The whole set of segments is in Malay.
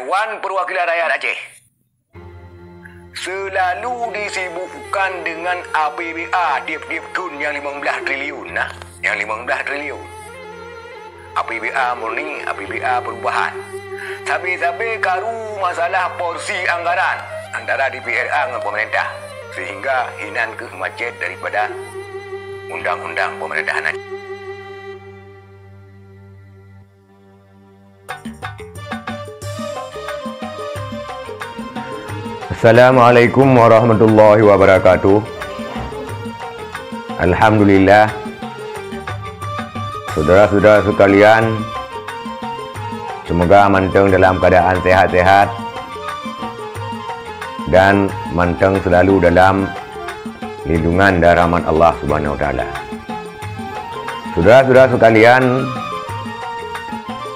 Dewan Perwakilan Rakyat Aceh selalu disibukkan dengan APBA tiap-tiap tahun yang 15 triliun. Yang 15 triliun. APBA murni, APBA perubahan. Sampai-sampai karu masalah porsi anggaran antara DPRA dengan pemerintah. Sehingga hinan ke macet daripada undang-undang pemerintahan Aceh. Assalamualaikum warahmatullahi wabarakatuh. Alhamdulillah, saudara-saudara sekalian, semoga manteng dalam keadaan sehat-sehat dan manteng selalu dalam lindungan dan rahmat Allah Subhanahu wa taala. Saudara-saudara sekalian,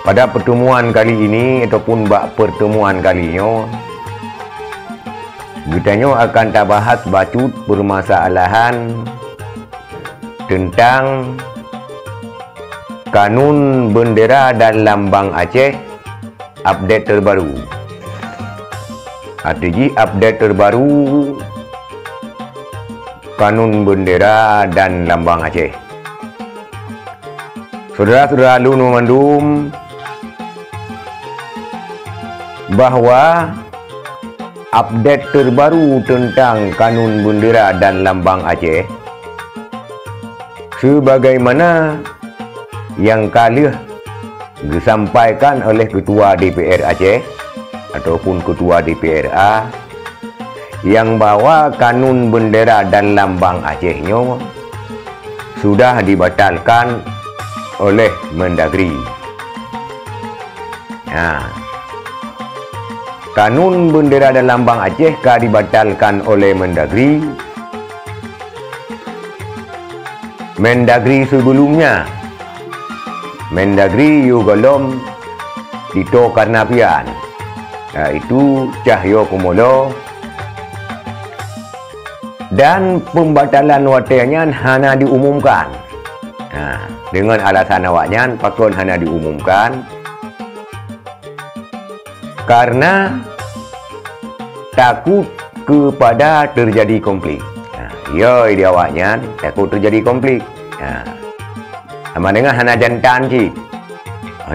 pada pertemuan kali ini ataupun pertemuan kalinya, kita akan bahas bacut permasalahan tentang Kanun Bendera dan Lambang Aceh update terbaru. Artinya update terbaru Kanun Bendera dan Lambang Aceh. Saudara-saudara Lunu Mandum, bahwa update terbaru tentang Kanun Bendera dan Lambang Aceh sebagaimana yang kali disampaikan oleh Ketua DPR Aceh ataupun Ketua DPRA, yang bahwa Kanun Bendera dan Lambang Acehnya sudah dibatalkan oleh Mendagri. Kanun Bendera dan Lambang Aceh dibatalkan oleh Mendagri. Mendagri sebelumnya, Mendagri Yugolom Tito Karnavian, yaitu Cahyokumolo, dan pembatalan watanya hanya diumumkan. Dengan alasan awaknya pakon hanya diumumkan karena takut kepada terjadi konflik. Ya, dia awaknya takut terjadi konflik. Sama dengan hana jantan cik,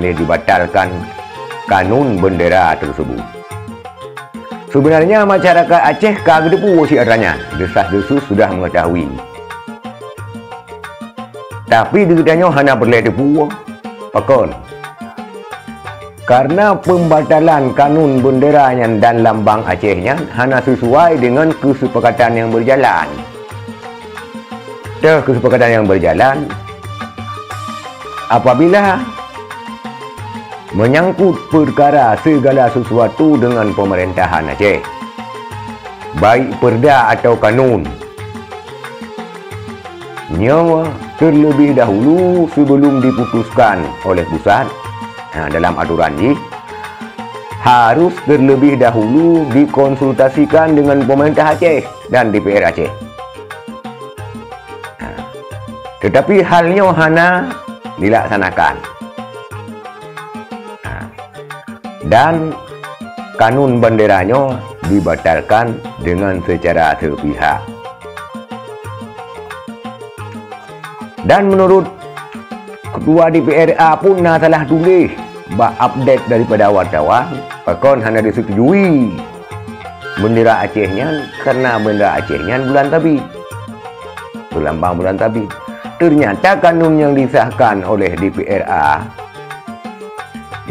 ini dibatalkan Kanun Bendera tersebut. Sebenarnya masyarakat Aceh kagedepu si adanya, desas-desus sudah mengetahui. Tapi ditanya hana boleh depu, pakon. Karena pembatalan Kanun Bendera dan Lambang Acehnya hanya sesuai dengan kesepakatan yang berjalan. Kesepakatan yang berjalan apabila menyangkut perkara segala sesuatu dengan pemerintahan Aceh, baik perda atau kanun, nyawa terlebih dahulu sebelum diputuskan oleh pusat. Dalam aturan ini harus terlebih dahulu dikonsultasikan dengan pemerintah Aceh dan DPR Aceh. Tetapi halnya hanya dilaksanakan. Dan Kanun Benderanya dibatalkan dengan secara sepihak. Dan menurut Ketua DPRA pun salah tulis update daripada wartawan, pakon hanya disetujui bendera Acehnya karena bendera Acehnya bulan Tabib, berlambang bulan Tabib. Ternyata kanun yang disahkan oleh DPRA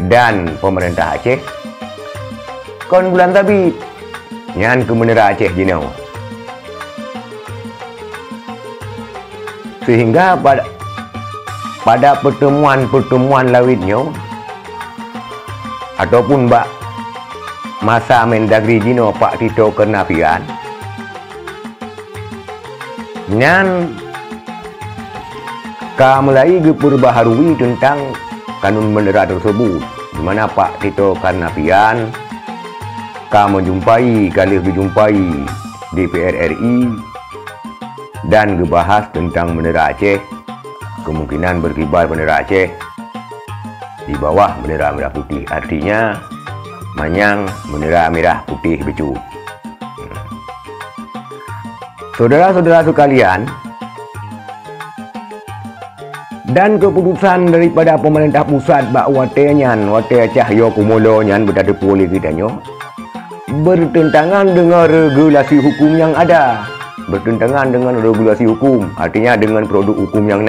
dan pemerintah Aceh kon bulan Tabib nyan ke bendera Aceh jinau. Sehingga pada pertemuan lawitnya ataupun masa Mendagri Jino Pak Tito Karnavian nyan mulai diperbaharui tentang Kanun Bendera tersebut, di mana Pak Tito Karnavian menjumpai DPR RI dan dibahas tentang bendera Aceh, kemungkinan berkibar bendera Aceh di bawah bendera merah putih. Artinya manyang bendera merah putih becu. Saudara-saudara sekalian, dan keputusan daripada pemerintah pusat bak watenyan wate Cahyo Kumolo nyan berada pulih kitanyo bertentangan dengan regulasi hukum yang ada. Bertentangan dengan regulasi hukum, artinya dengan produk hukum yang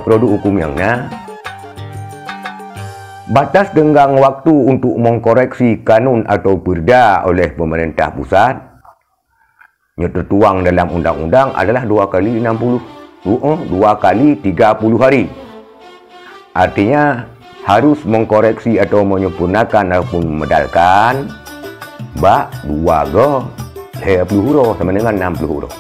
produk hukum yang batas tenggang waktu untuk mengkoreksi kanun atau perda oleh pemerintah pusat yang tertuang dalam undang-undang adalah 2 kali 30 hari. Artinya harus mengkoreksi atau menyempurnakan ataupun memedalkan bak 30 huruf sama dengan 60 huruf.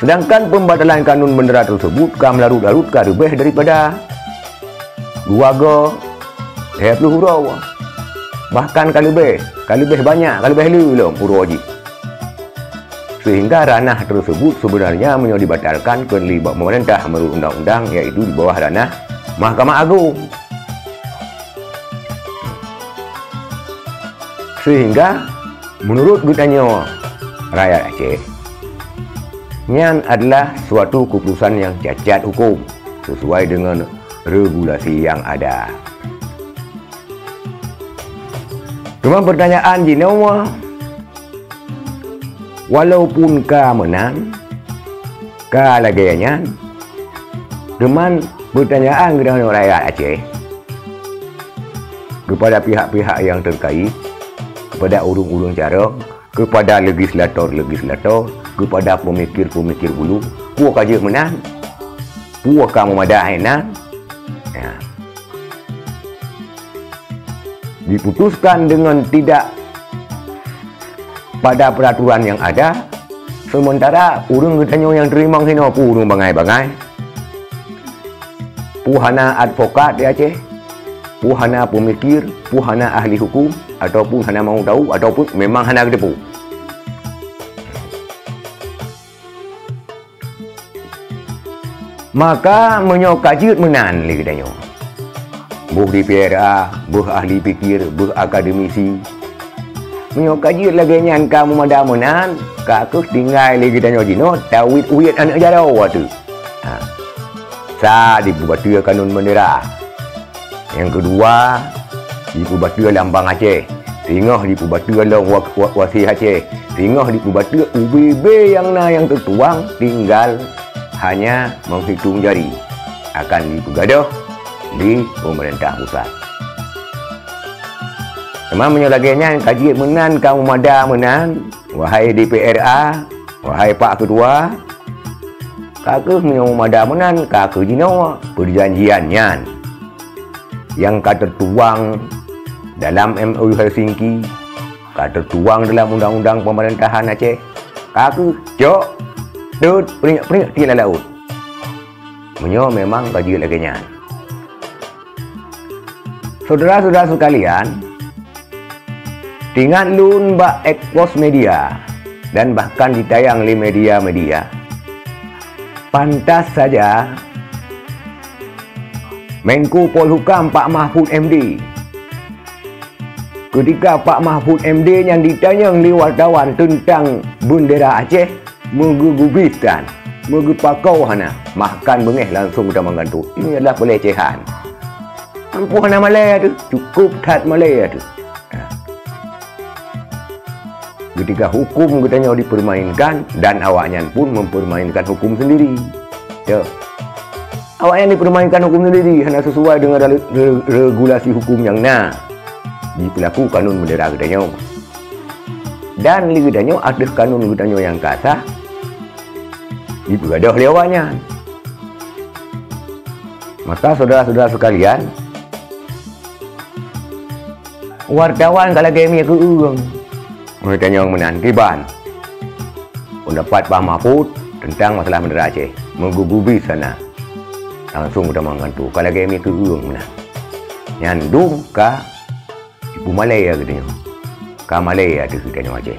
Sedangkan pembatalan kanun bendera tersebut kan melarut-larutkan lebih daripada 30 huruf. Bahkan kan lebih banyak, kan lebih lulum huruf wajib. Sehingga ranah tersebut sebenarnya dibatalkan oleh pemerintah menurut undang-undang, yaitu di bawah ranah Mahkamah Agung. Sehingga menurut gutanyo rakyat Aceh, nyan adalah suatu keputusan yang cacat hukum sesuai dengan regulasi yang ada. Cuma pertanyaan jino, walaupun ka menang, ka laganya, cuman pertanyaan kepada rakyat Aceh kepada pihak-pihak yang terkait, kepada urung-urung cara, kepada legislator, kepada pemikir bulu, puak aja menang, puak kamu madainan, ya. Diputuskan dengan tidak pada peraturan yang ada, sementara urung ketanyo yang terima sini urung bangai-bangai, puhana advokat di Aceh, puhana pemikir, puhana ahli hukum, ataupun hana mau tahu, ataupun memang hana kedepu. Maka menyokajut menan lagi katanya. Buh di PRA, buh ahli pikir, buh akademisi. Menyokajut lagi nyan kamu mada menan, kakus tinggal lagi katanya jino, tawit uyat anak jarau waktu. Sa dibubatua kanun bendera. Yang kedua, dipubatua lambang Aceh, tingah dipubatua long wasi Aceh, tingah dipubatua UBB yang tertuang, tinggal hanya menghitung jari, akan dipegadah di pemerintah pusat. Memang menyolaganya kaji menan kamu mada menan, wahai DPRA, wahai Pak Ketua, kakek menyamu mada menan, kakek jino perjanjiannya yang tertuang dalam MOU Helsinki, tertuang dalam undang-undang pemerintahan Aceh, kakek jok tut peringat tidak laut menyo memang kaji laginya. Saudara-saudara sekalian, tinggal lun bak ekspos media dan bahkan ditayang di media-media, pantas saja Menko Polhukam Pak Mahfud MD, ketika Pak Mahfud MD yang ditanya oleh wartawan tentang bendera Aceh, menggugubiskan, menggepakau hana, makan bengeh langsung kita menggantung. Ini adalah pelecehan. Ampuh hana Malaya tu, cukup tat Malaya tu. Ketika hukum katanya dipermainkan, dan awaknya pun mempermainkan hukum sendiri. Ya. Awaknya dipermainkan hukum sendiri, hanya sesuai dengan regulasi hukum yang diberlaku kanun bendera katanya. Dan li katanya ada kanun katanya yang kasar, dipegadah oleh awaknya. Maka saudara-saudara sekalian, wartawan kalau kami ke urang, mereka yang menantiban pendapat Pak Mahfud tentang masalah bendera Aceh, menggugubi sana, langsung kita mengantuk. Kalau kami ke urang mana, nyandung ka ibu Malaya katanya, ka Malaya tu katanya Aceh.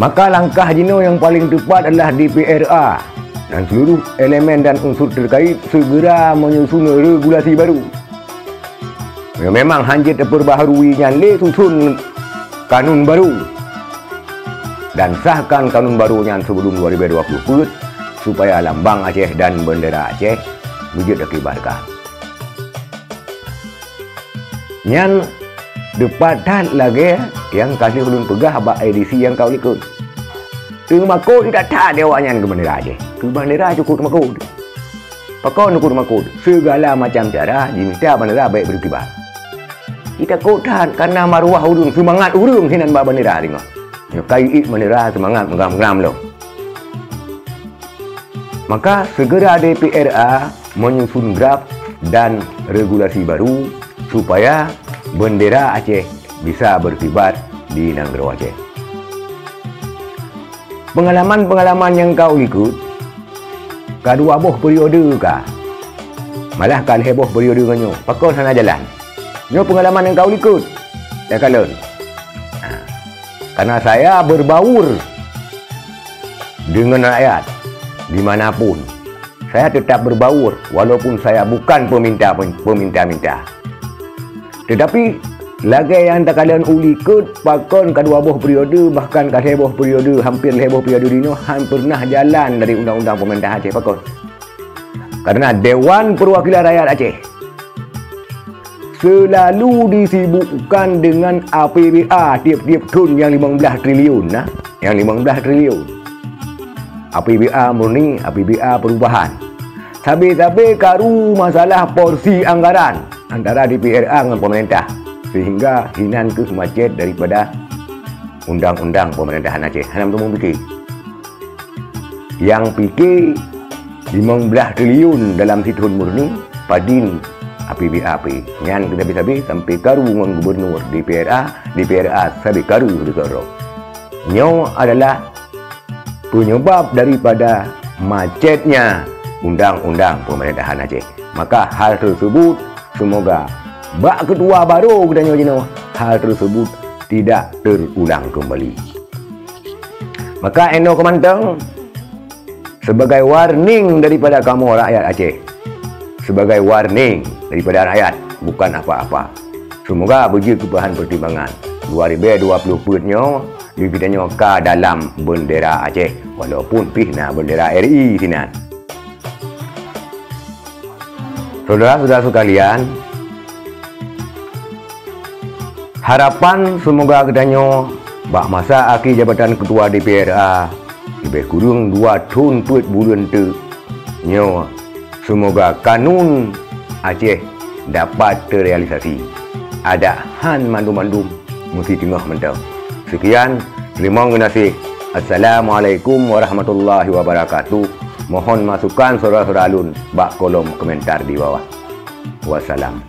Maka langkah jino yang paling tepat adalah DPRA dan seluruh elemen dan unsur terkait segera menyusun regulasi baru Ya, memang hanjit perbaharui nyanle susun kanun baru dan sahkan kanun barunya sebelum 2020 supaya lambang Aceh dan bendera Aceh wujud dikibarkan. Nyan depatan lagi yang kasih ulun pegah abak edisi yang kau ikut. Ke makod tidak tak dewanya ke bendera Aceh. Ke bendera cukup makod. Pakon ukur makod segala macam cara jinta bendera baik berkibar. Kita kodan karena maruah urung semangat urung hinan ba bendera tengok. Ya kai bendera semangat ngam-ngam lo. Maka segera DPRA menyusun draft dan regulasi baru supaya bendera Aceh bisa berkibar di negara Aceh. Pengalaman-pengalaman yang kau ikut kadua boh periode kah? Malah kan heboh periode kanyo. Pakon sana jalan. Nyo pengalaman yang kau ikut. Ya kalon. Karena saya berbaur dengan rakyat dimanapun. Saya tetap berbaur walaupun saya bukan peminta-minta. Tetapi lagi yang tak kalian ulikut pakon kadua boh periode bahkan kan heboh periode hampir heboh periode dino pernah jalan dari undang-undang pemerintah Aceh pakon. Karena Dewan Perwakilan Rakyat Aceh selalu disibukkan dengan APBA tiap-tiap tahun yang 15 triliun nah, yang 15 triliun. APBA murni, APBA perubahan. Sabe-sabe karu masalah porsi anggaran antara DPRA dengan pemerintah sehingga hinan ke macet daripada undang-undang pemerintahan Aceh. Hanam tu fikir. Yang fikir 15 triliun dalam setahun murni padin APBAP. Yang kita bisa sampai karu dengan gubernur DPRA sampai karu dikoro. Nyo adalah penyebab daripada macetnya undang-undang pemerintahan Aceh. Maka hal tersebut semoga bak kedua baru katanya jino hal tersebut tidak terulang kembali. Maka eno komandang sebagai warning daripada kamu rakyat Aceh, sebagai warning daripada rakyat bukan apa-apa. Semoga begitu bahan pertimbangan 2020 nyo dibidanyo ke dalam bendera Aceh walaupun pihna bendera RI sinan. Saudara-saudara sekalian, harapan semoga kedanyo bak masa akhir jabatan ketua DPRA lebih kurang 2 tahun 4 bulan tu nyo semoga kanun Aceh dapat terrealisasi. Ada han mandum-mandum mesti tengah mentau. Sekian, terima kasih. Assalamualaikum warahmatullahi wabarakatuh. Mohon masukan saudara-saudara alun bak kolom komentar di bawah. Wassalam.